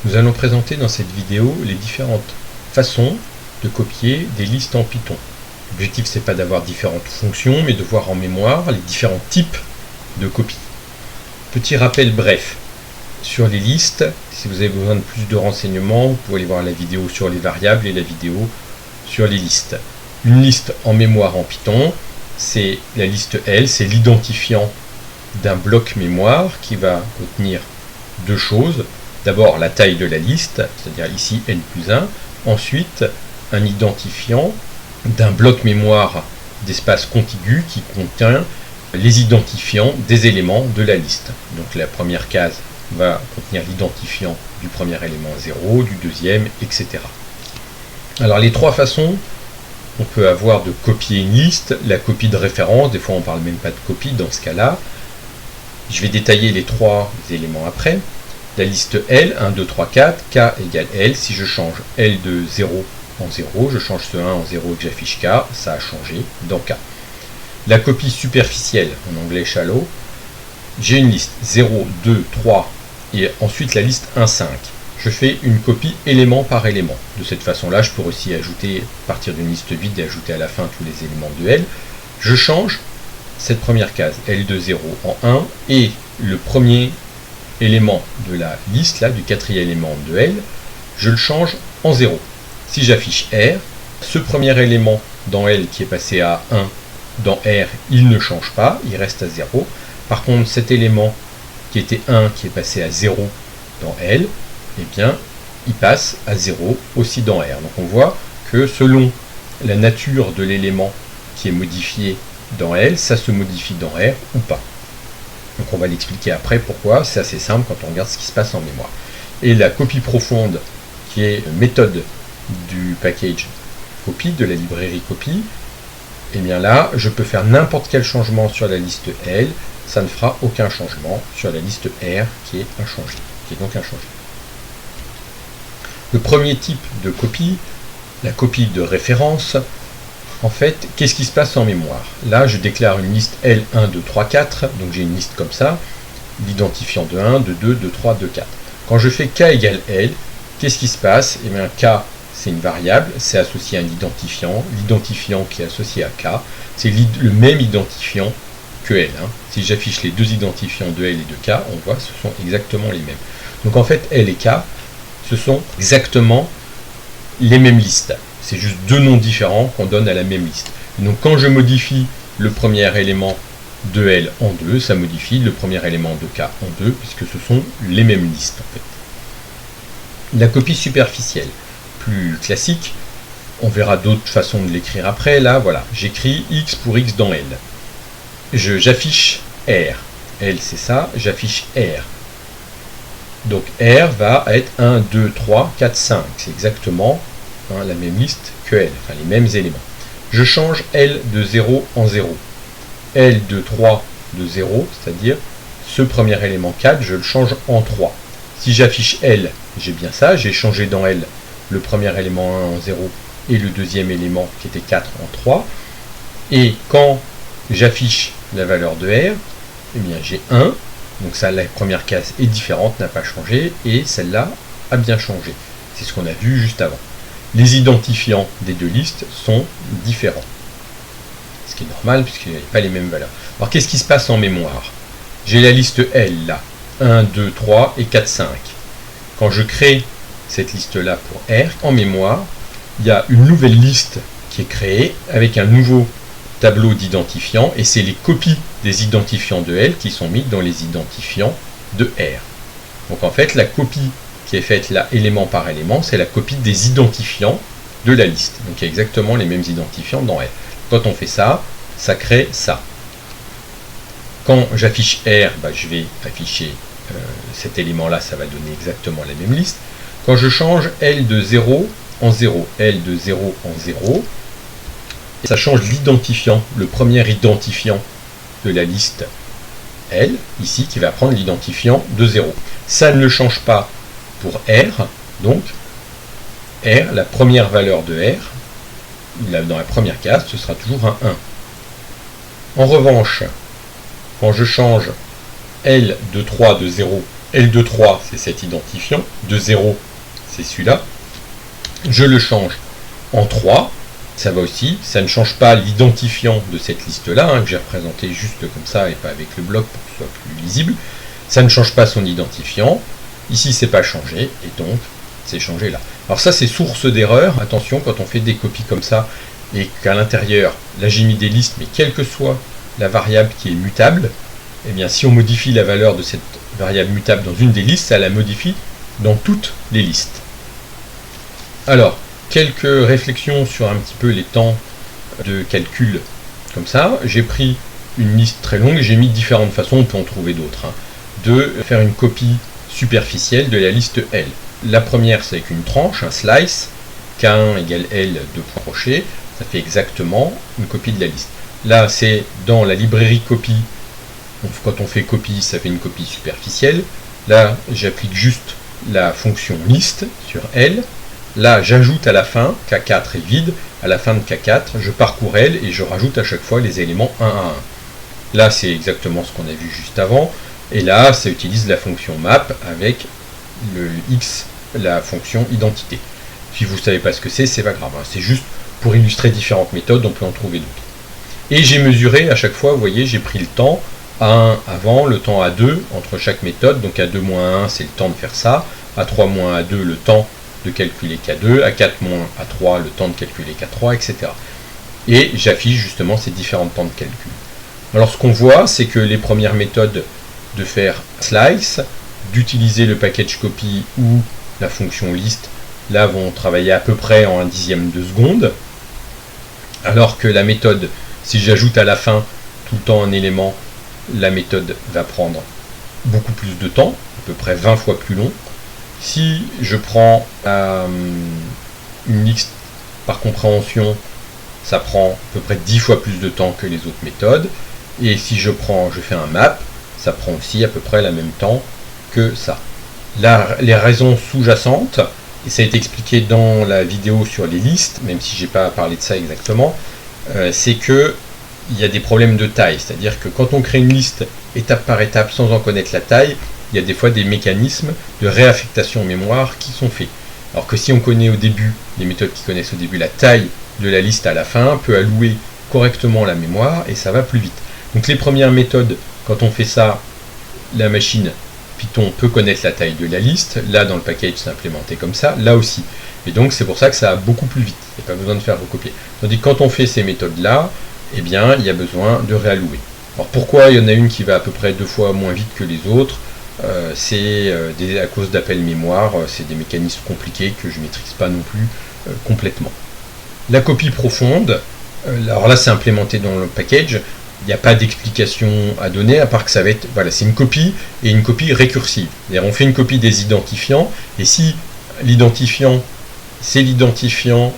Nous allons présenter dans cette vidéo les différentes façons de copier des listes en Python. L'objectif, c'est pas d'avoir différentes fonctions, mais de voir en mémoire les différents types de copies. Petit rappel bref. Sur les listes, si vous avez besoin de plus de renseignements, vous pouvez aller voir la vidéo sur les variables et la vidéo sur les listes. Une liste en mémoire en Python, c'est la liste L, c'est l'identifiant d'un bloc mémoire qui va contenir deux choses. D'abord la taille de la liste, c'est-à-dire ici N plus 1. Ensuite, un identifiant d'un bloc mémoire d'espace contigu qui contient les identifiants des éléments de la liste. Donc la première case va contenir l'identifiant du premier élément 0, du deuxième, etc. Alors les trois façons on peut avoir de copier une liste, la copie de référence, des fois on ne parle même pas de copie dans ce cas-là. Je vais détailler les trois éléments après. La liste L, 1, 2, 3, 4, K égale L. Si je change L de 0 en 0, je change ce 1 en 0 et que j'affiche K, ça a changé dans K. La copie superficielle, en anglais shallow, j'ai une liste 0, 2, 3 et ensuite la liste 1, 5. Je fais une copie élément par élément. De cette façon-là, je peux aussi ajouter, partir d'une liste vide et ajouter à la fin tous les éléments de L. Je change cette première case, L de 0 en 1, et le premier élément de la liste, là, du quatrième élément de L, je le change en 0. Si j'affiche R, ce premier élément dans L qui est passé à 1, dans R, il ne change pas, il reste à 0. Par contre, cet élément qui était 1, qui est passé à 0 dans L, eh bien, il passe à 0 aussi dans R. Donc on voit que selon la nature de l'élément qui est modifié dans L, ça se modifie dans R ou pas. Donc on va l'expliquer après pourquoi, c'est assez simple quand on regarde ce qui se passe en mémoire. Et la copie profonde, qui est méthode du package copy, de la librairie copy, et bien là, je peux faire n'importe quel changement sur la liste L, ça ne fera aucun changement sur la liste R qui est inchangée, qui est donc inchangée. Le premier type de copie, la copie de référence, en fait, qu'est-ce qui se passe en mémoire? Là, je déclare une liste L, 1, 2, 3, 4, donc j'ai une liste comme ça, l'identifiant de 1, de 2, de 3, de 4. Quand je fais K égale L, qu'est-ce qui se passe? Eh bien, K, c'est une variable, c'est associé à un identifiant. L'identifiant qui est associé à K, c'est le même identifiant que L. Si j'affiche les deux identifiants de L et de K, on voit que ce sont exactement les mêmes. Donc en fait, L et K, ce sont exactement les mêmes listes. C'est juste deux noms différents qu'on donne à la même liste. Et donc quand je modifie le premier élément de L en 2, ça modifie le premier élément de K en 2, puisque ce sont les mêmes listes en fait. La copie superficielle, plus classique, on verra d'autres façons de l'écrire après. Là, voilà, j'écris X pour X dans L. J'affiche R. L, c'est ça, j'affiche R. Donc R va être 1, 2, 3, 4, 5. C'est exactement la même liste que L, enfin les mêmes éléments. Je change L de 0 en 0. L de 3 de 0, c'est-à-dire ce premier élément 4, je le change en 3. Si j'affiche L, j'ai bien ça, j'ai changé dans L le premier élément 1 en 0 et le deuxième élément qui était 4 en 3. Et quand j'affiche la valeur de R, eh bien j'ai 1. Donc ça, la première case est différente, n'a pas changé, et celle-là a bien changé. C'est ce qu'on a vu juste avant. Les identifiants des deux listes sont différents. Ce qui est normal, puisqu'il n'y a pas les mêmes valeurs. Alors qu'est-ce qui se passe en mémoire? J'ai la liste L là, 1, 2, 3 et 4, 5. Quand je crée cette liste-là pour R, en mémoire, il y a une nouvelle liste qui est créée avec un nouveau tableau d'identifiants, et c'est les copies des identifiants de L qui sont mis dans les identifiants de R. Donc en fait, la copie qui est faite là, élément par élément, c'est la copie des identifiants de la liste. Donc il y a exactement les mêmes identifiants dans L. Quand on fait ça, ça crée ça. Quand j'affiche R, je vais afficher cet élément-là, ça va donner exactement la même liste. Quand je change L de 0 en 0, L de 0 en 0, ça change l'identifiant, le premier identifiant de la liste L, ici, qui va prendre l'identifiant de 0. Ça ne le change pas pour R, donc R, la première valeur de R, dans la première case, ce sera toujours un 1. En revanche, quand je change L de 3 de 0 L de 3, c'est cet identifiant. De 0, c'est celui-là. Je le change en 3. Ça va aussi. Ça ne change pas l'identifiant de cette liste-là, hein, que j'ai représenté juste comme ça et pas avec le bloc pour que ce soit plus lisible. Ça ne change pas son identifiant. Ici, c'est pas changé. Et donc, c'est changé là. Alors ça, c'est source d'erreur. Attention, quand on fait des copies comme ça et qu'à l'intérieur, là j'ai mis des listes, mais quelle que soit la variable qui est mutable, eh bien si on modifie la valeur de cette variable mutable dans une des listes, ça la modifie dans toutes les listes. Alors, quelques réflexions sur un petit peu les temps de calcul comme ça. J'ai pris une liste très longue, j'ai mis différentes façons, on peut en trouver d'autres, hein, de faire une copie superficielle de la liste L. La première, c'est avec une tranche, un slice, K1 égale L, 2 points crochets, ça fait exactement une copie de la liste. Là, c'est dans la librairie copie. Quand on fait copie, ça fait une copie superficielle. Là, j'applique juste la fonction list sur L. Là, j'ajoute à la fin, K4 est vide. À la fin de K4, je parcours L et je rajoute à chaque fois les éléments 1 à 1. Là, c'est exactement ce qu'on a vu juste avant. Et là, ça utilise la fonction map avec le X, la fonction identité. Si vous ne savez pas ce que c'est pas grave. Hein. C'est juste pour illustrer différentes méthodes, on peut en trouver d'autres. Et j'ai mesuré à chaque fois, vous voyez, j'ai pris le temps A1 avant, le temps A2 entre chaque méthode. Donc A2 moins 1, c'est le temps de faire ça. A3 moins A2, le temps de calculer K2. A4 moins A3, le temps de calculer K3, etc. Et j'affiche justement ces différents temps de calcul. Alors ce qu'on voit, c'est que les premières méthodes de faire slice, d'utiliser le package copy ou la fonction list, là vont travailler à peu près en 1/10 de seconde, alors que la méthode, si j'ajoute à la fin tout le temps un élément, la méthode va prendre beaucoup plus de temps, à peu près 20 fois plus long. Si je prends une liste par compréhension, ça prend à peu près 10 fois plus de temps que les autres méthodes. Et si je fais un map, ça prend aussi à peu près le même temps que ça. Là, les raisons sous-jacentes, et ça a été expliqué dans la vidéo sur les listes, même si je n'ai pas parlé de ça exactement, c'est que il y a des problèmes de taille. C'est-à-dire que quand on crée une liste étape par étape sans en connaître la taille, il y a des fois des mécanismes de réaffectation en mémoire qui sont faits. Alors que si on connaît au début, les méthodes qui connaissent au début la taille de la liste à la fin, peut allouer correctement la mémoire et ça va plus vite. Donc les premières méthodes, quand on fait ça, la machine Python peut connaître la taille de la liste. Là, dans le package, c'est implémenté comme ça. Là aussi. Et donc, c'est pour ça que ça va beaucoup plus vite. Il n'y a pas besoin de faire recopier. Tandis que quand on fait ces méthodes-là, eh bien, il y a besoin de réallouer. Alors, pourquoi il y en a une qui va à peu près 2 fois moins vite que les autres? C'est à cause d'appels mémoire. C'est des mécanismes compliqués que je ne maîtrise pas non plus complètement. La copie profonde, alors là, c'est implémenté dans le package. Il n'y a pas d'explication à donner, à part que ça va être, voilà, c'est une copie et une copie récursive. C'est-à-dire on fait une copie des identifiants, et si l'identifiant, c'est l'identifiant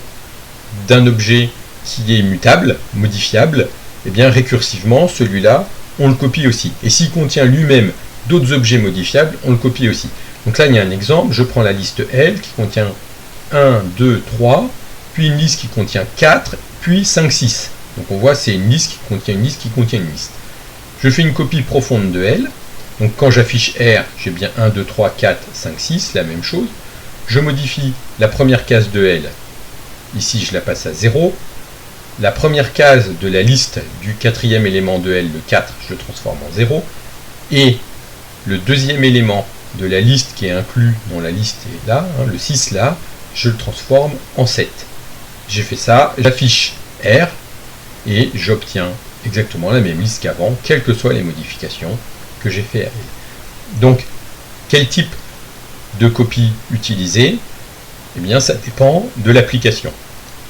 d'un objet qui est mutable, modifiable, eh bien récursivement, celui-là, on le copie aussi. Et s'il contient lui-même d'autres objets modifiables, on le copie aussi. Donc là, il y a un exemple, je prends la liste L qui contient 1, 2, 3, puis une liste qui contient 4, puis 5, 6. Donc on voit c'est une liste qui contient une liste qui contient une liste. Je fais une copie profonde de L. Donc quand j'affiche R, j'ai bien 1, 2, 3, 4, 5, 6, la même chose. Je modifie la première case de L. Ici je la passe à 0. La première case de la liste du quatrième élément de L, le 4, je le transforme en 0. Et le deuxième élément de la liste qui est inclus dans la liste est là, hein, le 6 là, je le transforme en 7. J'ai fait ça, j'affiche R. Et j'obtiens exactement la même liste qu'avant, quelles que soient les modifications que j'ai fait à elle. Donc, quel type de copie utiliser? Eh bien, ça dépend de l'application.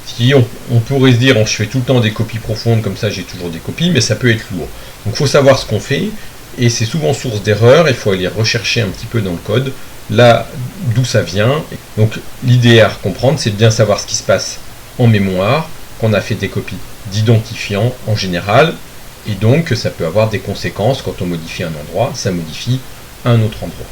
Si on pourrait se dire, je fais tout le temps des copies profondes, comme ça j'ai toujours des copies, mais ça peut être lourd. Donc, il faut savoir ce qu'on fait, et c'est souvent source d'erreur, il faut aller rechercher un petit peu dans le code, là, d'où ça vient. Donc, l'idée à comprendre, c'est de bien savoir ce qui se passe en mémoire, qu'on a fait des copies d'identifiants en général, et donc ça peut avoir des conséquences quand on modifie un endroit, ça modifie un autre endroit.